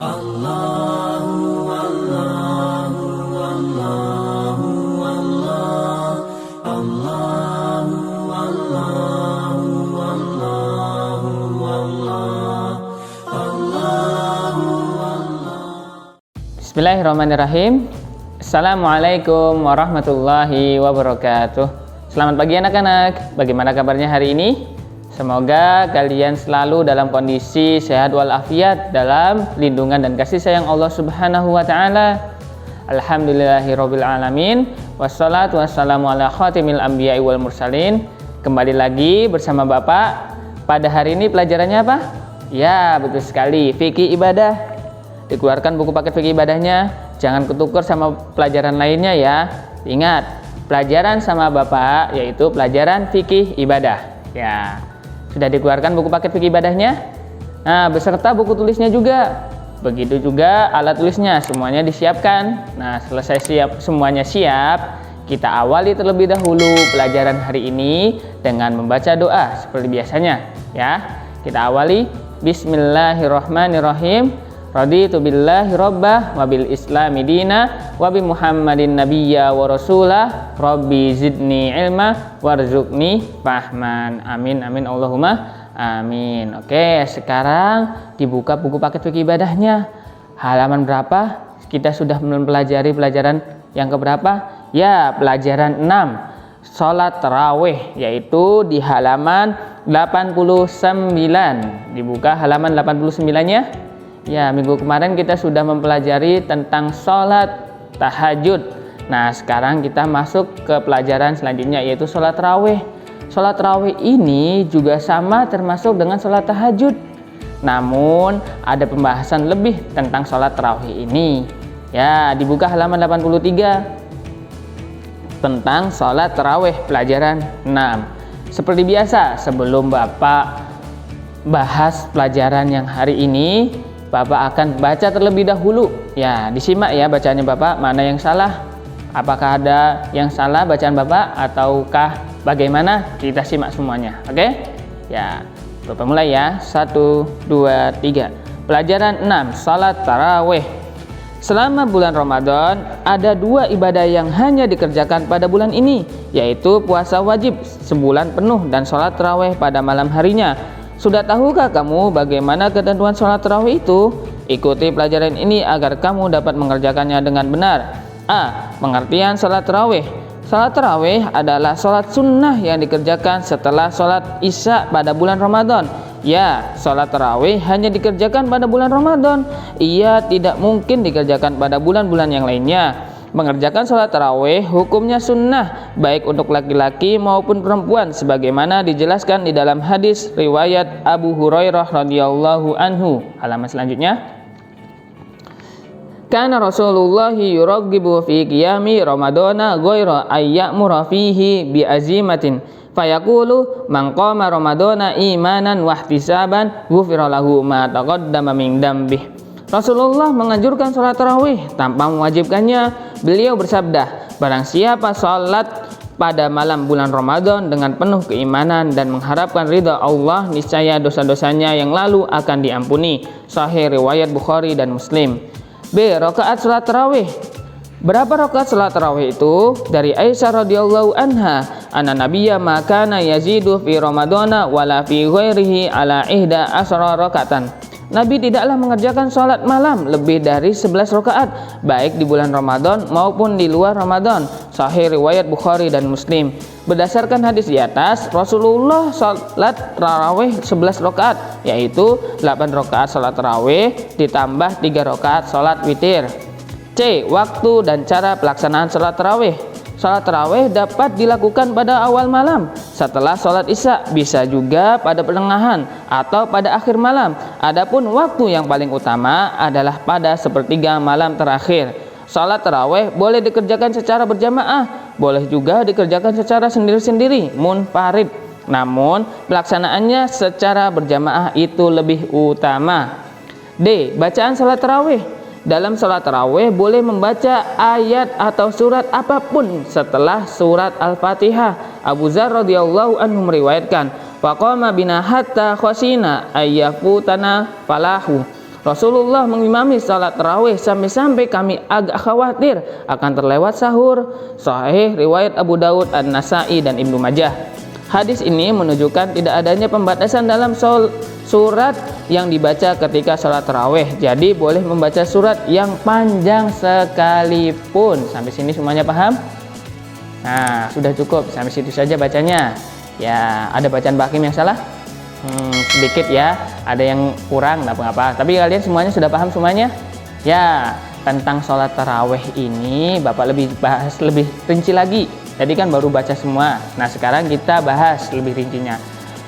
Allahu Allahu Allahu Allah Allahu Allahu Allahu Allah Allahu Allah. Bismillahirrahmanirrahim. Assalamualaikum warahmatullahi wabarakatuh. Selamat pagi anak-anak. Bagaimana kabarnya hari ini? Semoga kalian selalu dalam kondisi sehat walafiat dalam lindungan dan kasih sayang Allah Subhanahu wa taala. Alhamdulillahirabbil alamin. Wassalatu wassalamu ala khatimil anbiya'i wal mursalin. Kembali lagi bersama Bapak. Pada hari ini pelajarannya apa? Ya, betul sekali, fikih ibadah. Dikeluarkan buku paket fikih ibadahnya. Jangan ketukar sama pelajaran lainnya ya. Ingat, pelajaran sama Bapak yaitu pelajaran fikih ibadah. Ya. Sudah dikeluarkan buku paket fikih ibadahnya? Nah, beserta buku tulisnya juga. Begitu juga alat tulisnya, semuanya disiapkan. Nah, selesai semuanya siap, kita awali terlebih dahulu pelajaran hari ini dengan membaca doa seperti biasanya, ya. Kita awali Bismillahirrahmanirrahim. Raditu billahi rabbah wa bil islami dina wa bi Muhammadin nabiyya wa rasulah rabbi zidni ilma warzuqni fahman. Amin amin Allahumma amin. Oke, sekarang dibuka buku paket fikih ibadahnya. Halaman berapa? Kita sudah mempelajari pelajaran yang keberapa? Ya, pelajaran 6. Salat tarawih, yaitu di halaman 89. Dibuka halaman 89-nya. Ya, minggu kemarin kita sudah mempelajari tentang sholat tahajud. Nah, sekarang kita masuk ke pelajaran selanjutnya yaitu sholat tarawih. Sholat tarawih ini juga sama termasuk dengan sholat tahajud. Namun, ada pembahasan lebih tentang sholat tarawih ini. Ya, dibuka halaman 83. Tentang sholat tarawih pelajaran 6. Seperti biasa, sebelum Bapak bahas pelajaran yang hari ini, Bapak akan baca terlebih dahulu. Ya, disimak ya bacaannya Bapak, mana yang salah? Apakah ada yang salah bacaan Bapak ataukah bagaimana? Kita simak semuanya. Oke? Ya, Bapak mulai ya. 1, 2, 3. Pelajaran 6, salat tarawih. Selama bulan Ramadan, ada 2 ibadah yang hanya dikerjakan pada bulan ini, yaitu puasa wajib sebulan penuh dan salat tarawih pada malam harinya. Sudah tahukah kamu bagaimana ketentuan sholat tarawih itu? Ikuti pelajaran ini agar kamu dapat mengerjakannya dengan benar. A. Pengertian sholat tarawih. Sholat tarawih adalah sholat sunnah yang dikerjakan setelah sholat isya pada bulan Ramadan. Ya, sholat tarawih hanya dikerjakan pada bulan Ramadan. Ia tidak mungkin dikerjakan pada bulan-bulan yang lainnya. Mengerjakan sholat tarawih hukumnya sunnah baik untuk laki-laki maupun perempuan sebagaimana dijelaskan di dalam hadis riwayat Abu Hurairah radhiyallahu anhu. Halaman selanjutnya. Kana Rasulullah yuraghibu fi qiyami Ramadana ghaira ayyamura fihi bi azimatin fayaqulu man qama Ramadana imanan wa ihtisaban ghufira lahu ma taqaddama min dambih. Rasulullah menganjurkan sholat tarawih tanpa mewajibkannya. Beliau bersabda, barang siapa sholat pada malam bulan Ramadan dengan penuh keimanan dan mengharapkan ridha Allah, niscaya dosa-dosanya yang lalu akan diampuni. Sahih riwayat Bukhari dan Muslim. B. Rakaat sholat tarawih. Berapa rakaat sholat tarawih itu? Dari Aisyah radhiyallahu anha, anna nabiyya ma kana yazidu fi ramadana wala fi ghairihi ala 11 rakatan. Nabi tidaklah mengerjakan sholat malam lebih dari 11 rakaat, baik di bulan Ramadan maupun di luar Ramadan. Sahih riwayat Bukhari dan Muslim. Berdasarkan hadis di atas, Rasulullah sholat tarawih 11 rakaat, yaitu 8 rakaat sholat tarawih ditambah 3 rakaat sholat witir. C. Waktu dan cara pelaksanaan sholat tarawih. Sholat tarawih dapat dilakukan pada awal malam setelah sholat isya, bisa juga pada pertengahan atau pada akhir malam. Adapun waktu yang paling utama adalah pada sepertiga malam terakhir. Sholat tarawih boleh dikerjakan secara berjamaah, boleh juga dikerjakan secara sendiri-sendiri, munfarid. Namun pelaksanaannya secara berjamaah itu lebih utama. D. Bacaan sholat tarawih. Dalam sholat tarawih boleh membaca ayat atau surat apapun setelah surat Al-Fatihah. Abu Dzar radhiyallahu anhu meriwayatkan, faqama bina hatta khasina ayyafutana falahu. Rasulullah mengimami salat tarawih sampai-sampai kami agak khawatir akan terlewat sahur. Sahih riwayat Abu Daud, An-Nasa'i dan Ibnu Majah. Hadis ini menunjukkan tidak adanya pembatasan dalam surat yang dibaca ketika salat tarawih. Jadi boleh membaca surat yang panjang sekalipun. Sampai sini semuanya paham? Nah, sudah cukup, sampai situ saja bacanya. Ya, ada bacaan Bakim yang salah? Sedikit ya, ada yang kurang, nggak apa-apa. Tapi kalian semuanya sudah paham semuanya? Ya, tentang sholat tarawih ini Bapak lebih bahas lebih rinci lagi. Jadi kan baru baca semua. Nah, sekarang kita bahas lebih rincinya.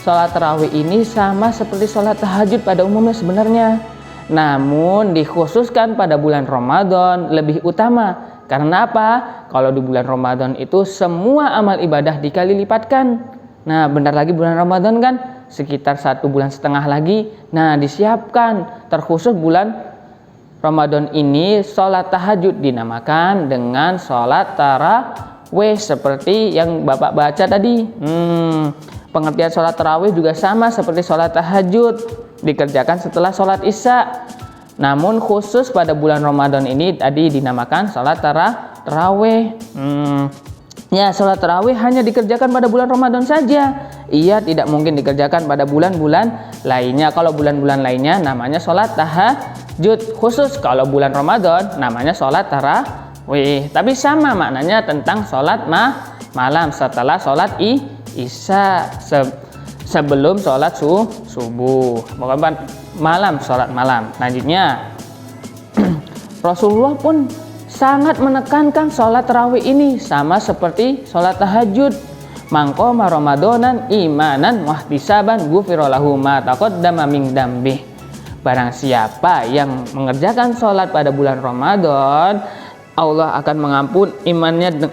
Sholat tarawih ini sama seperti sholat tahajud pada umumnya sebenarnya. Namun dikhususkan pada bulan Ramadan lebih utama. Karena apa? Kalau di bulan Ramadan itu semua amal ibadah dikali lipatkan. Nah, bentar lagi bulan Ramadan kan? Sekitar 1,5 bulan lagi. Nah, disiapkan terkhusus bulan Ramadan ini sholat tahajud dinamakan dengan sholat tarawih seperti yang Bapak baca tadi. Pengertian sholat tarawih juga sama seperti sholat tahajud, dikerjakan setelah sholat isya. Namun khusus pada bulan Ramadan ini tadi dinamakan sholat tarawih. Ya, sholat tarawih hanya dikerjakan pada bulan Ramadan saja. Ia tidak mungkin dikerjakan pada bulan-bulan lainnya. Kalau bulan-bulan lainnya namanya sholat tahajud. Khusus kalau bulan Ramadan namanya sholat tarawih. Tapi sama maknanya tentang sholat malam setelah sholat isya, sebelum sholat subuh. Bukan malam, sholat malam. Lanjutnya, Rasulullah pun sangat menekankan sholat tarawih ini sama seperti sholat tahajud. Mangqoma Ramadonan imanan wahtisaban ghufira lahu ma taqaddama min dzambih. Barang siapa yang mengerjakan sholat pada bulan Ramadan, Allah akan mengampun imannya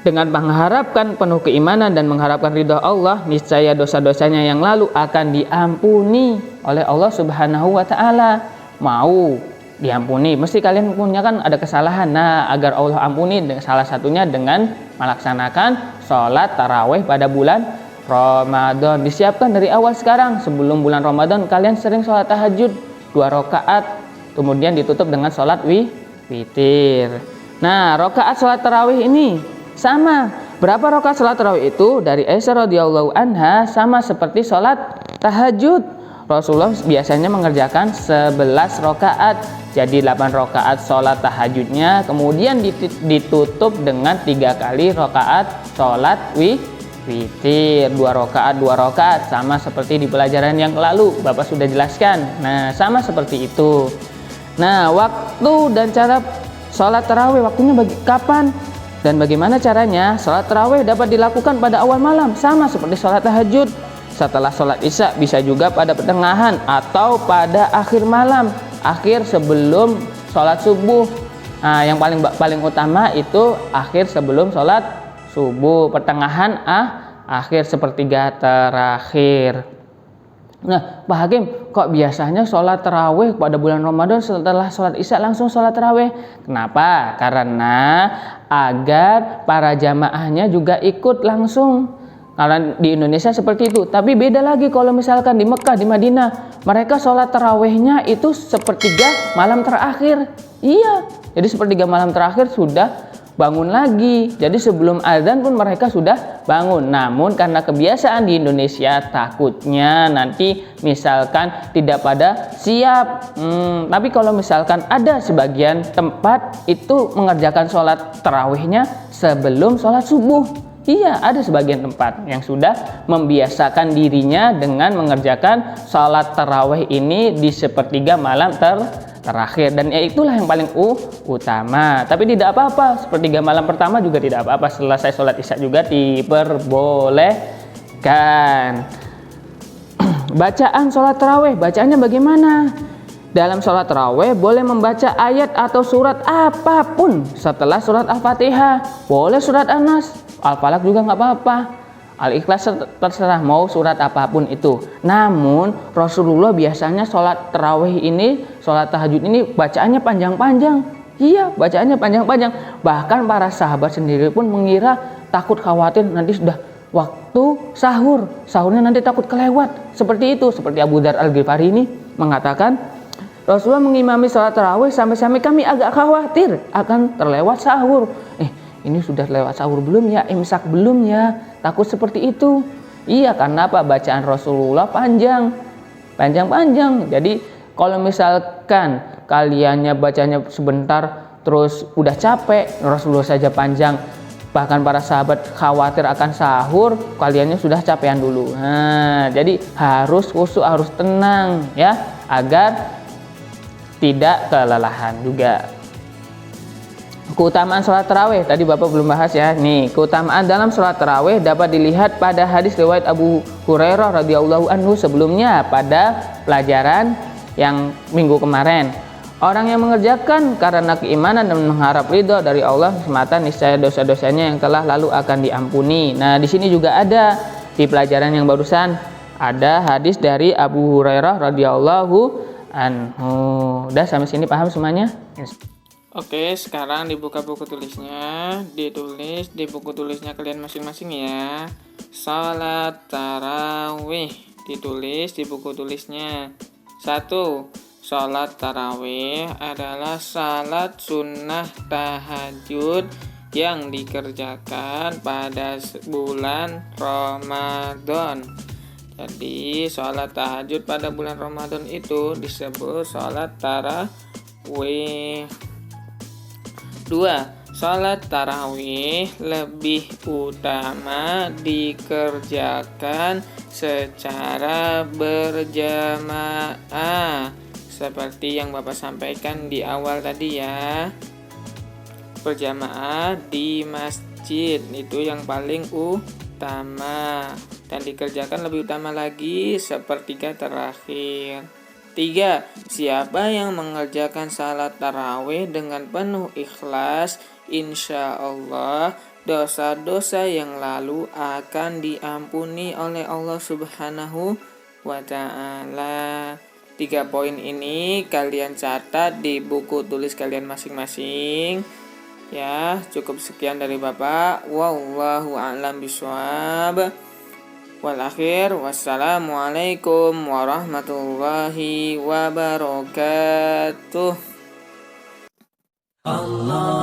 dengan mengharapkan penuh keimanan dan mengharapkan ridha Allah. Niscaya dosa-dosanya yang lalu akan diampuni oleh Allah Subhanahu wa taala. Mau diampuni, mesti kalian punya kan ada kesalahan. Nah, agar Allah ampuni, salah satunya dengan melaksanakan sholat tarawih pada bulan Ramadan. Disiapkan dari awal sekarang. Sebelum bulan Ramadan kalian sering sholat tahajud 2 rakaat, kemudian ditutup dengan sholat witir. Nah, rakaat sholat tarawih ini sama. Berapa rakaat sholat tarawih itu? Dari Aisyah radhiyallahu anha sama seperti sholat tahajud. Rasulullah biasanya mengerjakan 11 rakaat. Jadi 8 rakaat sholat tahajudnya, kemudian ditutup dengan 3 kali rakaat sholat witir. 2 rakaat sama seperti di pelajaran yang lalu Bapak sudah jelaskan. Nah, sama seperti itu. Nah, waktu dan cara sholat tarawih, waktunya kapan dan bagaimana caranya? Sholat tarawih dapat dilakukan pada awal malam sama seperti sholat tahajud. Setelah sholat isya, bisa juga pada pertengahan atau pada akhir malam, akhir sebelum sholat subuh. Nah, yang paling utama itu akhir sebelum sholat subuh, pertengahan akhir sepertiga terakhir. Nah, Pak Hakim, kok biasanya sholat tarawih pada bulan Ramadan setelah sholat isya langsung sholat tarawih? Kenapa? Karena agar para jamaahnya juga ikut langsung. Karena di Indonesia seperti itu. Tapi beda lagi kalau misalkan di Mekah, di Madinah, mereka sholat tarawihnya itu sepertiga malam terakhir. Iya, jadi sepertiga malam terakhir sudah bangun lagi. Jadi sebelum azan pun mereka sudah bangun. Namun karena kebiasaan di Indonesia, takutnya nanti misalkan tidak pada siap. Tapi kalau misalkan ada sebagian tempat itu mengerjakan sholat tarawihnya sebelum sholat subuh. Iya, ada sebagian tempat yang sudah membiasakan dirinya dengan mengerjakan sholat tarawih ini di sepertiga malam terakhir. Dan itulah yang paling utama. Tapi tidak apa-apa, sepertiga malam pertama juga tidak apa-apa. Selesai sholat isya juga diperbolehkan. Bacaan sholat tarawih, bacaannya bagaimana? Dalam sholat tarawih boleh membaca ayat atau surat apapun setelah surat Al-Fatihah. Boleh surat An-Nas, Al-Falaq juga nggak apa-apa. Al-Ikhlas terserah mau surat apapun itu. Namun Rasulullah biasanya sholat tarawih ini, sholat tahajud ini bacaannya panjang-panjang. Iya, bacaannya panjang-panjang. Bahkan para sahabat sendiri pun mengira takut khawatir nanti sudah waktu sahurnya nanti takut kelewat. Seperti itu, seperti Abu Dzar Al-Ghifari ini mengatakan, Rasulullah mengimami sholat tarawih sampai-sampai kami agak khawatir akan terlewat sahur. Ini sudah lewat sahur belum ya? Imsak belum ya? Takut seperti itu. Iya, karena apa? Bacaan Rasulullah panjang-panjang. Jadi kalau misalkan kaliannya bacanya sebentar terus udah capek, Rasulullah saja panjang, bahkan para sahabat khawatir akan sahur, kaliannya sudah capean dulu. Nah, jadi harus khusyuk, harus tenang ya, agar tidak kelelahan juga. Keutamaan sholat tarawih tadi Bapak belum bahas ya. Nih, keutamaan dalam sholat tarawih dapat dilihat pada hadis riwayat Abu Hurairah radhiyallahu anhu sebelumnya pada pelajaran yang minggu kemarin. Orang yang mengerjakan karena keimanan dan mengharap ridho dari Allah semata, niscaya dosa-dosanya yang telah lalu akan diampuni. Nah, di sini juga ada di pelajaran yang barusan ada hadis dari Abu Hurairah radhiyallahu anhu. Udah sampai sini paham semuanya? Oke, sekarang dibuka buku tulisnya, ditulis di buku tulisnya kalian masing-masing ya. Salat tarawih ditulis di buku tulisnya. 1. Salat tarawih adalah salat sunnah tahajud yang dikerjakan pada bulan Ramadan. Jadi salat tahajud pada bulan Ramadan itu disebut salat tarawih. 2. Salat tarawih lebih utama dikerjakan secara berjamaah, seperti yang Bapak sampaikan di awal tadi ya. Berjamaah di masjid itu yang paling utama, dan dikerjakan lebih utama lagi sepertiga terakhir. 3. Siapa yang mengerjakan salat tarawih dengan penuh ikhlas, insya Allah dosa-dosa yang lalu akan diampuni oleh Allah Subhanahu wa Ta'ala. 3 poin ini kalian catat di buku tulis kalian masing-masing. Ya, cukup sekian dari Bapak. Wallahu a'lam bishawab. Wal akhir, wassalamualaikum warahmatullahi wabarakatuh. Allah